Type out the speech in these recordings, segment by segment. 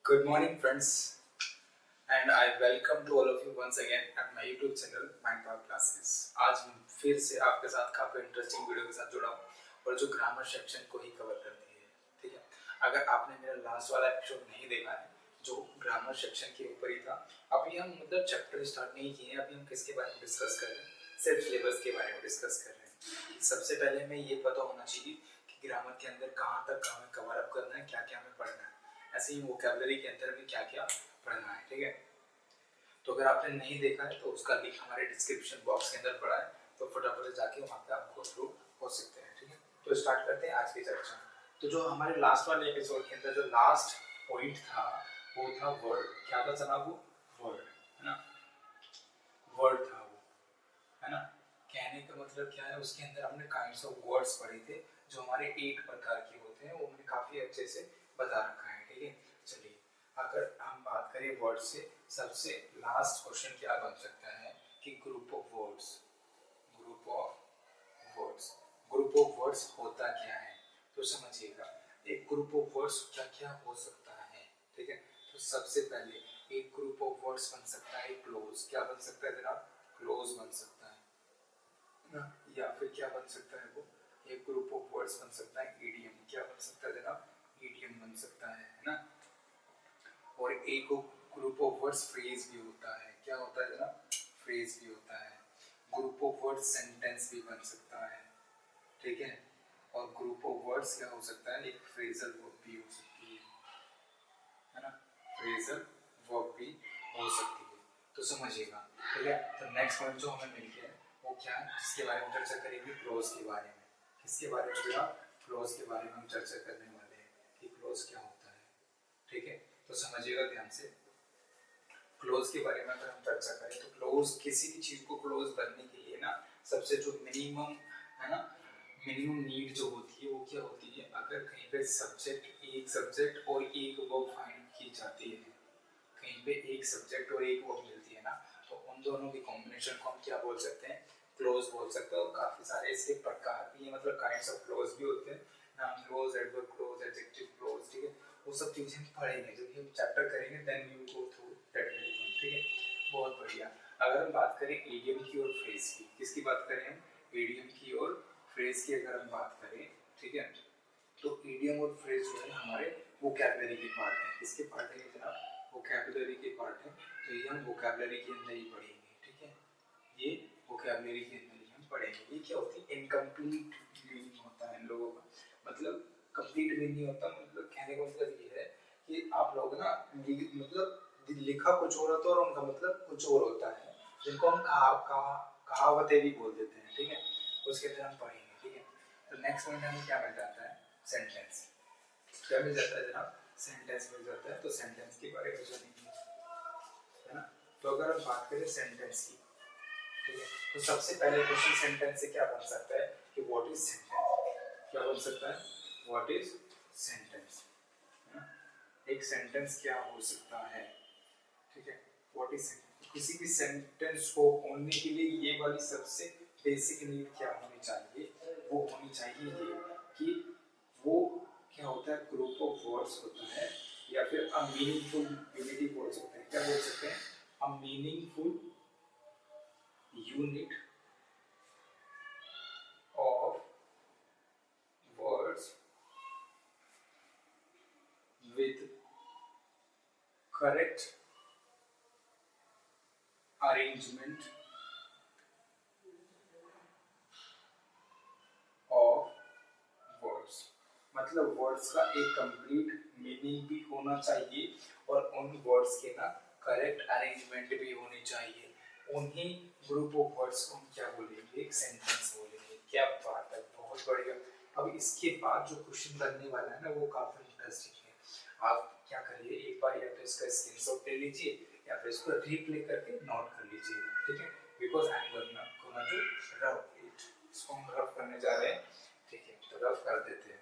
Good morning, friends, and I welcome to all of you once again at my YouTube channel Mind Power Classes. आज फिर से आपके साथ काफी interesting video के साथ जुड़ा हूँ और जो ग्रामर सेक्शन को ही कवर करती है। ठीक है, अगर आपने मेरा लास्ट वाला एपिसोड नहीं देखा है जो ग्रामर सेक्शन के ऊपर ही था, अभी हम मतलब चैप्टर स्टार्ट नहीं किए हैं। अभी हम किसके बारे में डिस्कस कर रहे हैं? सेल्फ सिलेबस के बारे में डिस्कस कर रहे हैं। सबसे पहले हमें ये पता होना चाहिए कि ग्रामर के अंदर कहाँ तक हमें कवर अप करना है, क्या क्या हमें पढ़ना है। ऐसे ही वोकैबुलरी के अंदर भी क्या क्या पढ़ना है। ठीक है, तो अगर आपने नहीं देखा है तो उसका लिंक हमारे डिस्क्रिप्शन बॉक्स के अंदर पड़ा है, तो फटाफट से जाके वहाँ पे आप गो थ्रू हो सकते हैं। ठीक है, तो स्टार्ट करते हैं आज की चर्चा। तो जो हमारे लास्ट वाले एपिसोड के अंदर जो लास्ट पॉइंट था वो था वर्ड। क्या था जनाब? वो वर्ड है ना, वर्ड था वो, है ना। कहने का मतलब क्या है, उसके अंदर हमने काइंड्स ऑफ वर्ड्स पढ़े थे जो हमारे 8 प्रकार के होते हैं, वो हमने काफी अच्छे से बता रखा है। ठीक है, चलिए अगर हम बात करें वर्ड से, सबसे लास्ट क्वेश्चन क्या बन सकता है कि group of words, group of words, group of words होता क्या है? तो समझिएगा, एक ग्रुप ऑफ वर्ड्स क्या क्या हो सकता है। ठीक है, तो सबसे पहले एक ग्रुप ऑफ वर्ड्स बन सकता है क्लोज। क्या बन सकता है जनाब? क्लोज बन सकता है ना। या फिर क्या बन सकता है वो, एक ग्रुप ऑफ वर्ड्स बन सकता है इडियम। क्या बन सकता है जनाब? इडियम बन सकता है ना। और एक ग्रुप ऑफ वर्ड्स फ्रेज भी होता है। क्या होता है जनाब? फ्रेज भी होता है। ग्रुप ऑफ वर्ड्स सेंटेंस भी बन सकता है। ठीक है, और ग्रुप ऑफ वर्ड्स क्या हो सकता है, एक फ्रेजल वर्ब भी हो सकती है ना। फ्रेजल वर्ब भी हो सकती है, तो समझिएगा। ठीक है, तो नेक्स्ट पॉइंट जो हमें मिल गया है वो क्या है, जिसके बारे में चर्चा करेंगे? क्लोज के बारे में। किसके बारे में जनाब? क्लोज के बारे में हम चर्चा करने वाले हैं कि क्लोज क्या होता है। ठीक है, तो समझिएगा ध्यान से। क्लोज के बारे में अगर हम चर्चा करें तो क्लोज, किसी भी चीज को क्लोज बनने के लिए ना सबसे जो मिनिमम है ना, मिनिमम नीड जो होती है वो क्या होती है, अगर कहीं पे एक सब्जेक्ट और एक वर्ब फाइंड की जाती है, कहीं पे एक सब्जेक्ट और एक वर्ब मिलती है ना, तो उन दोनों की कॉम्बिनेशन को हम क्या बोल सकते हैं? क्लोज बोल सकते हैं। और काफी सारे इसके प्रकार भी है, मतलब काइंड्स ऑफ क्लोज भी होते हैं। Noun close, adverb close, adjective close. ठीक है, वो सब चीजें हम पढ़ेंगे जब हम चैप्टर करेंगे, then we will go through that very one. ठीक है, बहुत बढ़िया। अगर हम बात करें इडियम की और फ्रेज की, किसकी बात करें हम? इडियम की और फ्रेज की अगर हम बात करें, ठीक है, तो इडियम और फ्रेज जो है हमारे वोकैबुलरी के पार्ट है। किसके पार्ट है जनाब? वोकैबुलरी के पार्ट है, तो ये हम वोकैबुलरी के अंदर ही पढ़ेंगे। ठीक है, ये वोकैबुलरी के अंदर ही हम पढ़ेंगे। ये क्या होती है? इनकम्प्लीट मीनिंग होता है इन लोगों का, मतलब कंप्लीट मीनिंग नहीं होता। मतलब कहने का मतलब ये है कि आप लोग ना मतलब लिखा कुछ और होता है और उनका मतलब कुछ और होता है, जिनको हम कहावतें भी बोल देते हैं। ठीक है, उसके अंदर हम पढ़ेंगे। ठीक है, तो नेक्स्ट पॉइंट हमें क्या मिल जाता है? सेंटेंस। क्या मिल जाता है जनाब? सेंटेंस मिल जाता है। तो सेंटेंस के बारे में जानेंगे, है ना। तो अगर हम बात करें सेंटेंस की, ठीक है, तो सबसे पहले क्वेश्चन सेंटेंस से क्या बन सकता है कि व्हाट इज सेंटेंस? क्या बन सकता है? व्हाट इज सेंटेंस, है ना। एक सेंटेंस क्या हो सकता है? ठीक है, व्हाट इज सेंटेंस। किसी भी सेंटेंस को होने के लिए ये वाली सबसे बेसिक नीड क्या होनी चाहिए? वो होनी चाहिए ये कि वो क्या होता है, ग्रुप ऑफ वर्ड्स होता है, या फिर अ मीनिंगफुल यूनिटी बोल सकते हैं। क्या बोल सकते हैं? A meaningful unit of words with correct arrangement of words। मतलब वर्ड्स का एक कंप्लीट मीनिंग भी होना चाहिए और उन वर्ड्स के ना करेक्ट अरेंजमेंट भी होनी चाहिए। उन्हीं ग्रुप ऑफ वर्ड्स को हम क्या बोलेंगे? एक सेंटेंस बोलेंगे। क्या बात है, बहुत बढ़िया। अब इसके बाद जो क्वेश्चन बनने वाला है ना वो काफी इंटरेस्टिंग है। आप क्या करिए, एक बार या तो इसका स्क्रीनशॉट ले लीजिए या फिर इसको रिप्ले करके नोट कर लीजिए। ठीक है, because I am gonna to rough it. इसको हम रफ करने जा रहे हैं। ठीक है, तो रफ कर देते हैं,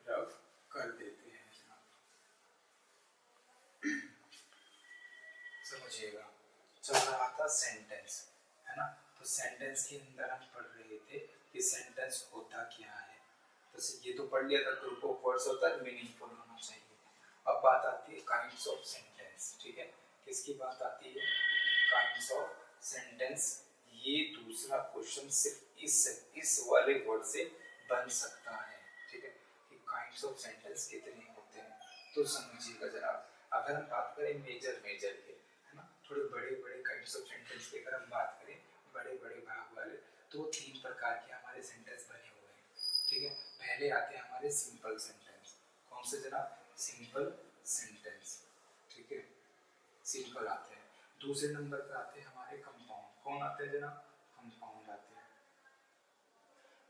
रफ कर देते हैं जनाब। समझिएगा, चल रहा था सेंटेंस, है ना। तो सेंटेंस के अंदर हम पढ़ रहे थे कि सेंटेंस होता क्या है। तो ये तो पढ़ लिया था, ग्रुप ऑफ वर्ड्स होता है, मीनिंगफुल होना चाहिए। अब बात आती है काइंड्स ऑफ सेंटेंस, ठीक है। किसकी बात आती है? Kinds of sentence. ये दूसरा क्वेश्चन सिर्फ इस वाले वर्ड से बन सकता है, ठीक है, कि काइंड्स ऑफ सेंटेंस कितने होते हैं। तो समझिएगा जरा, अगर हम बात करें मेजर के, है ना, थोड़े बड़े बड़े काइंड्स ऑफ सेंटेंस की अगर हम बात करें, बड़े बड़े भाग वाले, तो 3 प्रकार के हमारे सेंटेंस बने हुए हैं, ठीक है। पहले आते हैं हमारे सिंपल सेंटेंस। कौन से जनाब? सिंपल सेंटेंस, ठीक है, सिंपल आते हैं। दूसरे नंबर पे आते हैं हमारे कंपाउंड। कौन आते हैं जनाब? कंपाउंड आते हैं।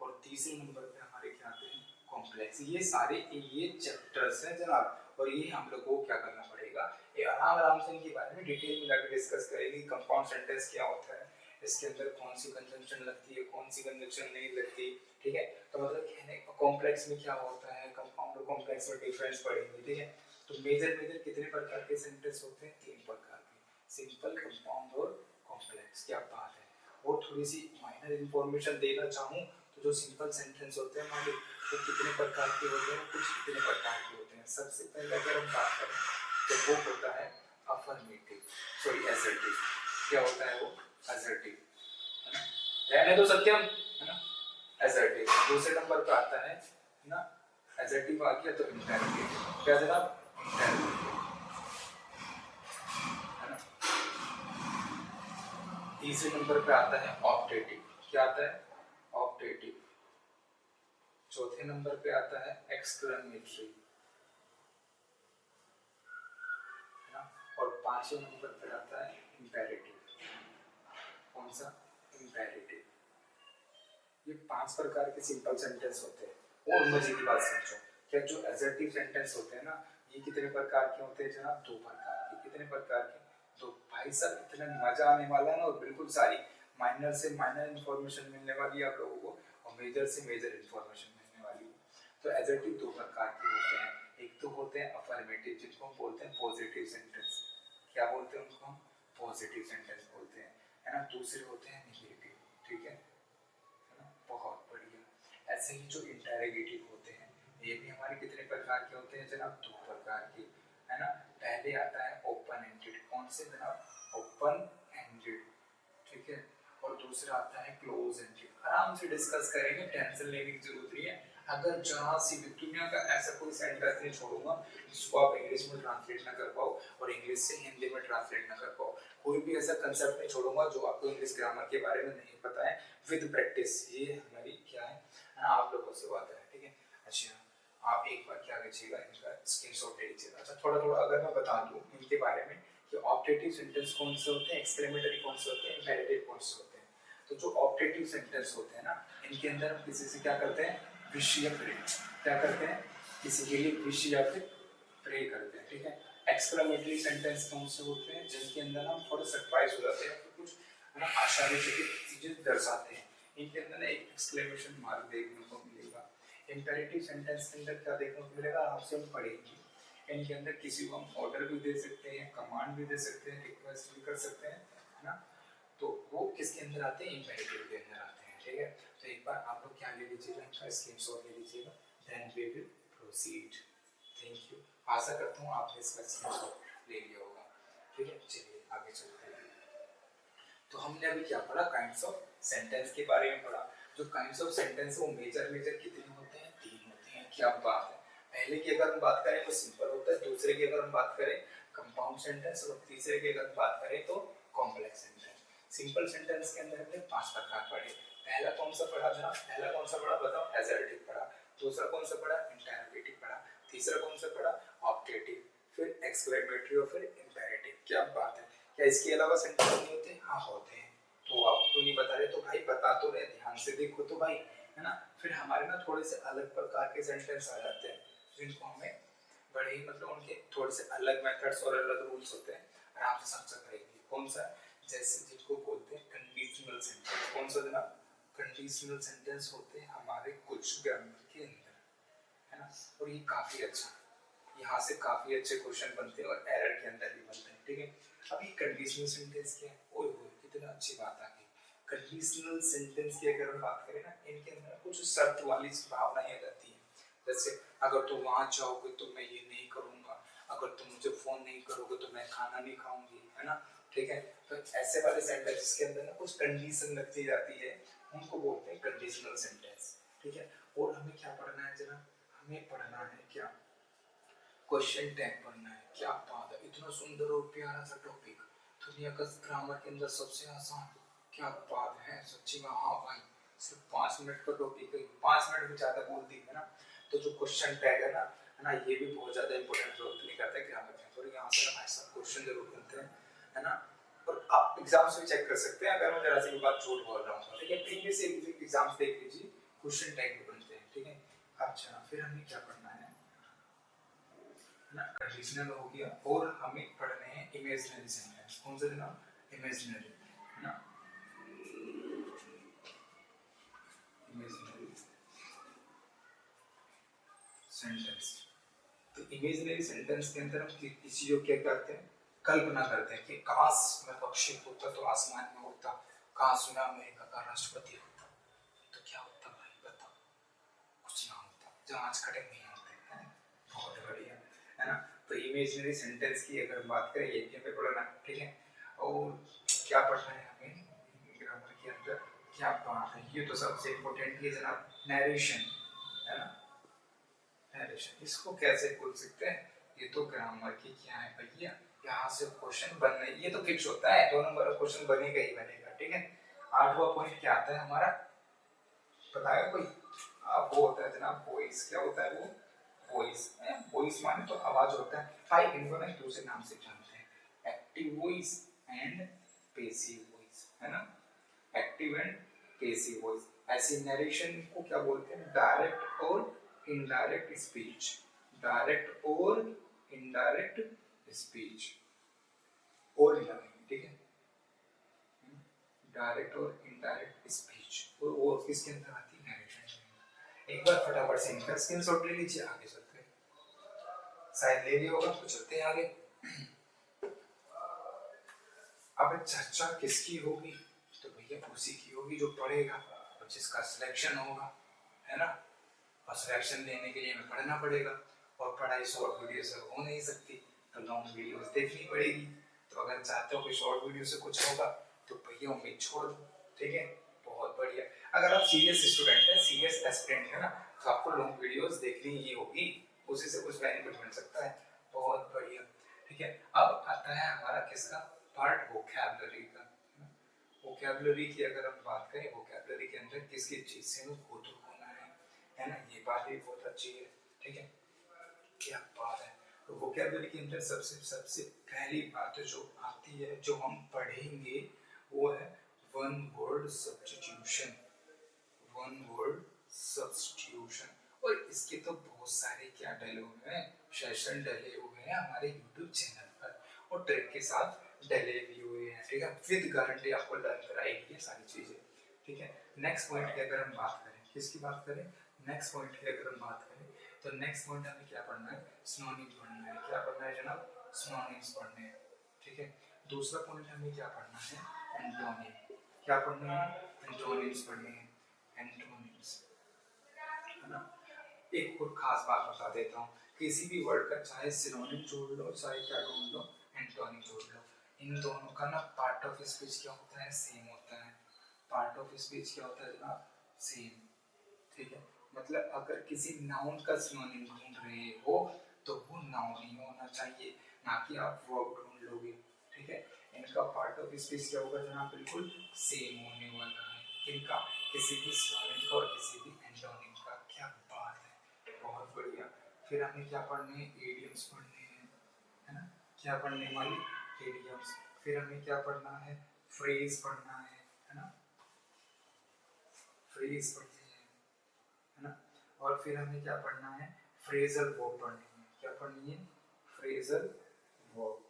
और तीसरे नंबर पे हमारे क्या आते हैं? कॉम्प्लेक्स। ये सारे ये चैप्टर्स हैं जनाब, और ये हम लोग को क्या करना पड़ेगा, ये आराम आराम से इनके बारे में डिटेल में जाकर डिस्कस करेंगे। कंपाउंड सेंटेंस क्या होता है, इसके अंदर कौन सी कंजंक्शन लगती है, कौन सी कंजंक्शन नहीं लगती, ठीक है। तो मतलब कहने कॉम्प्लेक्स में क्या होता है, कंपाउंड और कॉम्प्लेक्स में डिफरेंस पढ़ेंगे, ठीक है। तो मेजर कितने प्रकार के सेंटेंस होते हैं? 3 प्रकार के, सिंपल, कंपाउंड और कॉम्प्लेक्स। क्या बात है। और थोड़ी सी माइनर इंफॉर्मेशन देना चाहूँ तो जो सिंपल सेंटेंस होते हैं हमारे, वो कितने प्रकार के होते हैं, कुछ कितने प्रकार के होते हैं। सबसे पहले अगर हम बात करें तो वो होता है अफर्मेटिव, सॉरी असर्टिव। क्या होता है वो? असर्टिव, है ना, रहने दो सत्यम, है ना, असर्टिव। दूसरे नंबर पर आता है ना, असर्टिव आ गया तो इंपेरेटिव। क्या जनाब? इंपेरेटिव, है ना। तीसरे नंबर पे आता है ऑप्टेटिव। क्या आता है? ऑप्टेटिव। चौथे नंबर पे आता है एक्सक्लेमेटरी, है ना। और पांचवें नंबर पे आता है इंपेरेटिव। कौन सा? इंपेरेटिव। ये 5 प्रकार के सिंपल सेंटेंस होते हैं। और मजे की बात समझो, क्या जो असर्टिव सेंटेंस होते हैं ना, ये कितने प्रकार के होते हैं जनाब? 2 प्रकार के। कितने प्रकार के? तो भाई साहब इतना मजा आने वाला है ना, और बिल्कुल सारी माइनर से माइनर इंफॉर्मेशन मिलने वाली है आप लोगों को, और मेजर से मेजर इंफॉर्मेशन मिलने वाली है। तो असर्टिव 2 प्रकार के होते हैं। एक तो होते हैं अफर्मेटिव, जिनको हम बोलते हैं पॉजिटिव सेंटेंस। क्या बोलते हैं उनको हम? पॉजिटिव सेंटेंस बोलते हैं, है ना। दूसरे होते हैं नेगेटिव, ठीक है, बहुत बढ़िया। ऐसे ही जो इंटेरोगेटिव होते हैं, ये भी हमारे कितने प्रकार के होते हैं जनाब? 2 प्रकार के, है ना। पहले आता है ओपन एंडेड। कौन से जनाब? ओपन एंडेड, ठीक है। और दूसरा आता है क्लोज एंडेड। आराम से डिस्कस करेंगे, टेंशन लेने की जरूरत नहीं है। अगर जहाँ सी भी दुनिया का ऐसा कोई सेंटेंस नहीं छोड़ूंगा जिसको आप इंग्लिश में ट्रांसलेट ना कर पाओ और इंग्लिश से हिंदी में ट्रांसलेट ना कर पाओ। कोई भी ऐसा कंसेप्ट नहीं छोड़ूंगा जो आपको इंग्लिश ग्रामर के बारे में नहीं पता है। विद प्रैक्टिस, ये हमारी क्या है, आप लोगों से वादा है, ठीक है। अच्छा, आप एक बार क्या कीजिएगा, इनका स्क्रीनशॉट ले लीजिएगा। अच्छा, थोड़ा थोड़ा अगर मैं बता दूं इनके बारे में कि ऑब्जेक्टिव सेंटेंस कौन से होते हैं, एक्सक्लेमेटरी कौन से होते हैं, इंपेरेटिव कौन से होते हैं। तो जो ऑब्जेक्टिव सेंटेंस होते हैं ना, इनके अंदर हम किसी से क्या करते हैं? विश या प्रे। क्या करते हैं? किसी के लिए विश या फिर प्रे करते हैं, ठीक है। एक्सक्लेमेटरी सेंटेंस कौन से होते हैं? जिनके अंदर हम थोड़ा सरप्राइज हो जाते हैं, कुछ है ना, आश्चर्यचकित चीजें दर्शाते हैं। इनके अंदर एक एक्सक्लेमेशन मार्क देखने को मिलेगा। इंपेरेटिव सेंटेंस के अंदर क्या देखने को मिलेगा? आपसे हम पढ़ेंगे। इनके अंदर किसी को हम ऑर्डर भी दे सकते हैं, कमांड भी दे सकते हैं, रिक्वेस्ट भी कर सकते हैं, है ना। तो वो किसके अंदर आते हैं? इंपेरेटिव के अंदर आते हैं, ठीक है। तो एक बार आप लोग क्या ले लीजिएगा, इनका स्क्रीनशॉट ले लीजिएगा, then we will proceed. Thank you. आशा करता हूँ आपने इसका स्क्रीनशॉट ले लिया होगा, ठीक है। चलिए आगे चलते हैं। तो हमने अभी क्या पढ़ा? काइंड्स ऑफ सेंटेंस के बारे में पढ़ा। जो काइंड्स ऑफ सेंटेंस वो मेजर कितने होते हैं? 3 होते हैं। क्या बात है। पहले की अगर हम बात करें तो सिंपल होता है, दूसरे की अगर हम बात करें कंपाउंड सेंटेंस, और तीसरे की अगर बात करें तो कॉम्प्लेक्स सेंटेंस। सिंपल सेंटेंस के अंदर हमने 5 प्रकार पढ़े। पहला कौन सा पढ़ा जनाब? पहला कौन सा पढ़ा बताओ? असर्टिव पढ़ा। दूसरा कौन सा पढ़ा? इंटेरोगेटिव पढ़ा। तीसरा कौन सा पढ़ा? ऑब्जेक्टिव, फिर एक्सक्लेमेटरी और फिर इंपेरेटिव। क्या बात है। क्या इसके अलावा सेंटेंस नहीं होते? हाँ होते हैं। तो आपको नहीं बता रहे तो भाई बता तो रहे, ध्यान से देखो तो भाई, है ना। फिर हमारे ना थोड़े से अलग प्रकार के सेंटेंस आ जाते हैं, जिनको हमें बड़े ही मतलब उनके थोड़े से अलग मेथड्स और अलग रूल्स होते हैं, आराम से समझ करेंगे। कौन सा? जैसे जिनको बोलते हैं कंडीशनल सेंटेंस। कौन सा जनाब? कंडीशनल सेंटेंस होते हैं हमारे कुछ ग्रामर के अंदर, है ना। और ये काफी अच्छा, यहाँ से काफी अच्छे क्वेश्चन बनते हैं और एरर के अंदर भी बनते हैं, ठीक है। अब ये कंडीशनल सेंटेंस क्या है? ओए होए कितना अच्छी बात आ गई। कंडीशनल सेंटेंस की अगर हम बात करें ना, इनके अंदर कुछ शर्त वाली भावनाएं आ जाती है। जैसे अगर तुम वहां जाओगे तो मैं ये नहीं करूंगा, अगर तुम मुझे फोन नहीं करोगे तो मैं खाना नहीं खाऊंगी, है ना। ठीक है, तो ऐसे वाले सेंटेंस जिसके अंदर ना कुछ कंडीशन रखी जाती है उनको बोलते हैं कंडीशनल सेंटेंस। ठीक है, और हमें क्या पढ़ना है जनाब, हमें पढ़ना है क्या, क्वेश्चन टैग पढ़ना है। क्या बात है, इतना सुंदर और प्यारा सा टॉपिक, दुनिया का ग्रामर के अंदर सबसे आसान। क्या बात है सच्ची में, हाँ भाई, सिर्फ 5 मिनट का टॉपिक है, 5 मिनट भी ज्यादा बोल दी है ना। तो जो क्वेश्चन टैग है ना, ये भी बहुत ज्यादा इंपॉर्टेंट रोल प्ले करता है ग्रामर में। तो यहाँ से हमारे साथ क्वेश्चन जरूर बनते हैं, है ना। और आप एग्जाम्स में चेक कर सकते हैं अगर मैं जरा सी बात झूठ बोल रहा हूँ। ठीक है, प्रीवियस एग्जाम्स देख लीजिए, क्वेश्चन टैग भी बनते हैं। ठीक है, अच्छा फिर हमें क्या पढ़ना है ना, कंडीशनल हो गया, और हमें पढ़ने हैं इमेजिनरी सेंटेंस। कौन सा जनाब, इमेजिनरी, है ना, इमेजिनरी सेंटेंस। तो इमेजिनरी सेंटेंस के अंदर हम किसी को क्या करते हैं, कल्पना करते हैं कि काश मैं पक्षी होता तो आसमान में उड़ता, काश मैं अमेरिका का राष्ट्रपति होता तो क्या होता भाई बताओ, कुछ ना होता, जहाज खड़े नहीं होते हैं। बहुत बढ़िया, है ना। तो इमेजिनरी सेंटेंस की अगर बात करें ये पे पढ़ना, ठीक है। और क्या पढ़ना है हमें ग्रामर के अंदर, क्या बात है, ये तो सबसे इम्पोर्टेंट है जनाब, नरेशन, है ना। नरेशन, इसको कैसे बोल सकते हैं, ये तो ग्रामर की क्या है भैया, यहाँ से क्वेश्चन बनने, ये तो फिक्स होता है 2 नंबर का क्वेश्चन बनेगा ही बनेगा। ठीक है, 8वां पॉइंट क्या आता है हमारा, बताएगा कोई, वो होता है जनाब वॉइस। क्या होता है वो, वॉइस। वॉइस माने तो आवाज होता है भाई, इनको ना एक दूसरे नाम से जानते हैं, active voice and passive voice, है ना, एक्टिव एंड पेसिव वॉइस। ऐसे नरेशन को क्या बोलते हैं, डायरेक्ट और इनडायरेक्ट स्पीच, डायरेक्ट और इनडायरेक्ट स्पीच, और लगाएंगे, ठीक है, डायरेक्ट और इनडायरेक्ट स्पीच, और वो किसके अंदर आती है, नरेशन। एक बार फटाफट से इनका स्क्रीनशॉट ले लीजिए, आगे चलते हैं, शायद ले लिया होगा, तो चलते हैं आगे। अब चर्चा किसकी होगी, तो भैया उसी की होगी जो पढ़ेगा और जिसका सिलेक्शन होगा, है ना। और सिलेक्शन लेने के लिए हमें पढ़ना पड़ेगा, और पढ़ाई शॉर्ट वीडियो से हो नहीं सकती, तो लॉन्ग वीडियोस देखनी पड़ेगी। तो अगर चाहते हो कि शॉर्ट वीडियो से कुछ होगा तो भैया उम्मीद छोड़ दो, ठीक है। बहुत बढ़िया, अगर आप सीरियस स्टूडेंट है, सीरियस एस्पिरेंट है ना, तो आपको लॉन्ग वीडियोस देखनी ही होगी, उसी से कुछ बेनिफिट मिल सकता है। बहुत बढ़िया, ठीक है। अब आता है हमारा किसका पार्ट, वोकैबुलरी का। वोकैबुलरी की अगर हम बात करें, वोकैबुलरी के अंदर किसकी चीज से गो थ्रू होना है ना, ये बात भी बहुत अच्छी है, ठीक है। क्या बात है, तो वोकैबुलरी के अंदर सबसे सबसे पहली बात जो आती है, जो हम पढ़ेंगे, वो है one word substitution, one word substitution. और इसके तो बहुत सारे क्या डले हुए हैं, सेशन डले हुए हैं हमारे यूट्यूब चैनल पर, और ट्रिक के साथ डले भी हुए हैं, ठीक है। विद गारंटी आपको लर्न कराएगी ये सारी चीजें, ठीक है। नेक्स्ट पॉइंट की अगर हम बात करें, किसकी बात करें, नेक्स्ट पॉइंट की अगर हम बात करें, तो नेक्स्ट पॉइंट हमें क्या पढ़ना है, सिनोनिम्स पढ़ना है। क्या पढ़ना है जनाब, सिनोनिम्स पढ़ने हैं, ठीक है। दूसरा पॉइंट हमें क्या पढ़ना है, एंटोनिम। क्या पढ़ना है, एंटोनिम्स पढ़ने हैं, एंटोनिम्स, है ना। एक और खास बात बता देता हूँ, किसी भी वर्ड का चाहे सिनोनिम जोड़ लो, चाहे क्या ढूंढ लो, एंटोनिम जोड़ लो, इन दोनों का ना पार्ट ऑफ स्पीच क्या होता है, सेम होता है। पार्ट ऑफ स्पीच क्या होता है जनाब, सेम, ठीक है। मतलब अगर किसी नाउन का सिनोनिम ढूंढ रहे हो तो वो नाउन ही होना चाहिए, ना कि आप वर्ब ढूंढ लोगे, ठीक है। इनका पार्ट ऑफ स्पीच क्या होगा जनाब, बिल्कुल सेम होने वाला है, इनका किसी भी सिनोनिम का और किसी भी एंटोनिम का। क्या बात है, बहुत बढ़िया। फिर हमें क्या पढ़ने हैं, एडियम्स पढ़ने हैं, है ना। क्या पढ़ने वाली, एडियम्स। फिर हमें क्या पढ़ना है, फ्रेज पढ़ना है ना, फ्रेज पढ़ते हैं, है ना। और फिर हमें क्या पढ़ना है, फ्रेजल वर्ब पढ़नी है। क्या पढ़नी है, फ्रेजल वर्ब।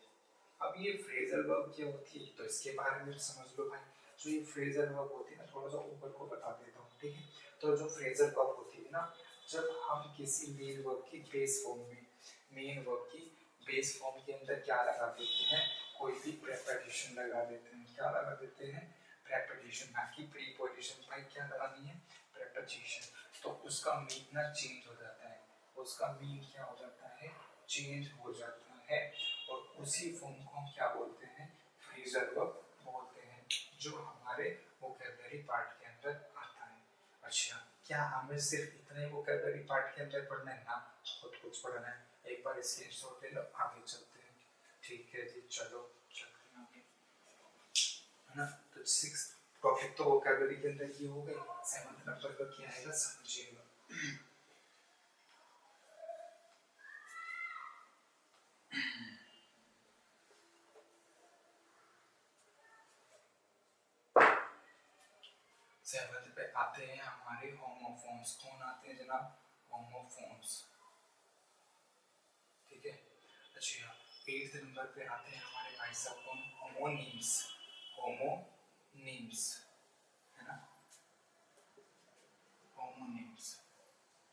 अब ये फ्रेजल वर्ब क्या होती है, तो इसके बारे में समझ लो भाई। जो ये फ्रेजल वर्ब होती है ना, थोड़ा सा ऊपर को बता देता हूँ, ठीक है। तो जो फ्रेजल वर्ब होती है ना, जब हम किसी मेन वर्ब की बेस फॉर्म में, मेन वर्ब की बेस फॉर्म के अंदर क्या लगा देते हैं, कोई भी प्रेपोजिशन लगा देते हैं। क्या लगा देते हैं, प्रेपोजिशन, ना कि प्रीपोजिशन। भाई क्या लगानी है, प्रेपोजिशन। तो उसका मीन ना चेंज हो जाता है, उसका मीन क्या हो जाता है, चेंज हो जाता है और उसी फॉर्म को हम क्या बोलते हैं, फ्रेजल वर्ब बोलते हैं, जो हमारे वोकैबुलरी पार्ट के अंदर आता है। अच्छा, क्या हमें सिर्फ इतने वोकैबुलरी पार्ट के अंदर पढ़ना है ना, बहुत कुछ पढ़ना है। एक बार स्क्रीनशॉट ले लो, आगे चलते हैं। ठीक है जी, चलो चलते हैं आगे, है ना। तो 6 टॉपिक तो वोकैबुलरी के अंदर ये हो गए। 7 नंबर का क्या आएगा समझिएगा। सेवंथ पे आते हैं हमारे होमोफोन्स। कौन आते हैं जनाब, होमोफोन्स, ठीक है। अच्छा, 8th नंबर पे आते हैं हमारे भाई साहब कौन, होमोनिम्स, होमोनिम्स, है ना, होमोनिम्स,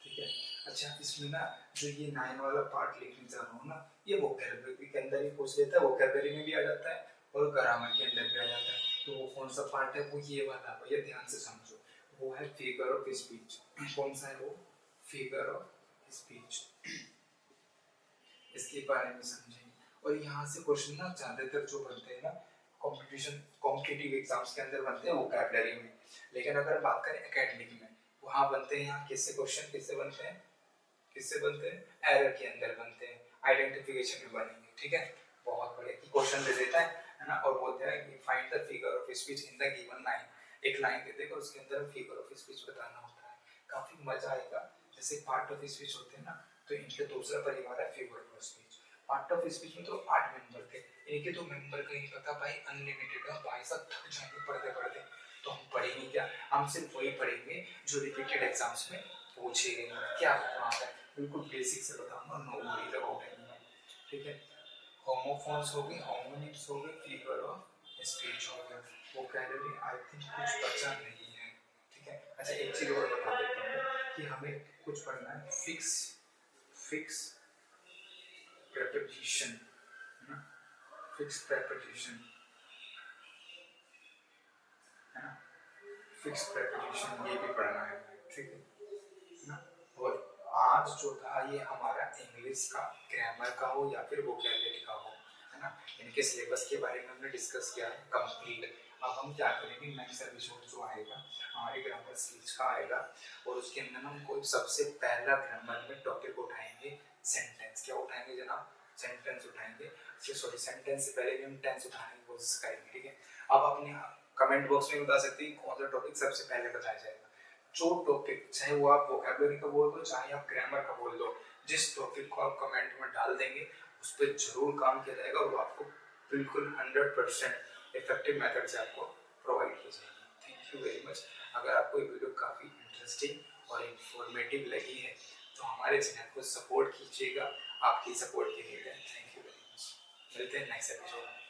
ठीक है। अच्छा, इसमें ना जो ये 9 वाला पार्ट लिखने जा रहा हूँ ना, ये वोकैबुलरी के अंदर ही पूछ लेता है, वोकैबुलरी में भी आ जाता है और ग्रामर के अंदर भी आ जाता है। तो वो कौन सा पार्ट है, वो ये वाला, ये ध्यान से समझो, वो है फिगर ऑफ स्पीच। कौन सा है वो, फिगर ऑफ स्पीच, इसके बारे में समझेंगे। और यहाँ से क्वेश्चन ना ज्यादातर जो बनते हैं ना कंपटीशन कॉम्पिटिटिव एग्जाम्स के अंदर बनते हैं वोकैबुलरी में, लेकिन अगर बात करें एकेडमिक में, वहाँ बनते हैं, यहाँ किससे क्वेश्चन किससे बनते हैं, किससे बनते हैं, एरर के अंदर बनते हैं, आइडेंटिफिकेशन में बनेंगे, ठीक है। बहुत बढ़िया, कि क्वेश्चन दे देता है ना, और बोलते हैं कि find the figure of speech in the given line, एक लाइन दे देगा, उसके अंदर फिगर ऑफ स्पीच बताना होता है। काफी मजा आएगा। जैसे पार्ट ऑफ स्पीच होते हैं ना, तो इनके दूसरा परिवार है figure of speech. Part of speech में तो 8 मेंबर थे, इनके तो मेंबर का ही पता भाई अनलिमिटेड है, भाई सब थक जाएंगे पढ़ते पढ़ते। तो हम पढ़ेंगे क्या, हम सिर्फ वही पढ़ेंगे जो रिपीटेड एग्जाम्स में पूछे गए हैं। क्या वहाँ है, बिल्कुल बेसिक से बताऊंगा, नो वरीज अबाउट एनीवन, ठीक है। होमोफोन्स हो गए, होमोनिम्स हो गए, फिगर ऑफ स्पीच हो गया, वोकैबुलरी आई थिंक कुछ बचा नहीं है, ठीक है। अच्छा, एक चीज और बता देता हूँ कि हमें कुछ पढ़ना है, फिक्स preposition, है ना, फिक्स preposition, है ना, फिक्स preposition ये भी पढ़ना है, ठीक है ना। और आज जो था ये हमारा इंग्लिश का ग्रामर का हो या फिर वोकैबुलरी का हो, है ना, इनके सिलेबस के बारे में हमने डिस्कस किया है कंप्लीट। अब हम क्या करेंगे, नेक्स्ट एपिसोड जो आएगा हमारे ग्रामर स्किल्स का आएगा, और उसके अंदर हम कोई सबसे पहला ग्रामर में टॉपिक उठाएंगे, सेंटेंस। क्या उठाएंगे जनाब, सेंटेंस उठाएंगे। सॉरी, सेंटेंस से पहले भी हम टेंस उठाने की कोशिश करेंगे, ठीक है। अब अपने कमेंट बॉक्स में बता सकते हैं कौन सा टॉपिक सबसे पहले बताया जाएगा। जो टॉपिक, चाहे वो आप वोकैबुलरी का बोल दो, चाहे आप ग्रामर का बोल दो, जिस टॉपिक को आप कमेंट में डाल देंगे उस पर जरूर काम किया जाएगा, और आपको बिल्कुल 100% इफेक्टिव मेथड से आपको प्रोवाइड की जाएगी। Thank you very much. अगर आपको ये वीडियो काफ़ी इंटरेस्टिंग और इंफॉर्मेटिव लगी है तो हमारे चैनल को सपोर्ट कीजिएगा, आपकी सपोर्ट के लिए थैंक यू वेरी मच। मिलते हैं नेक्स्ट एपिसोड में।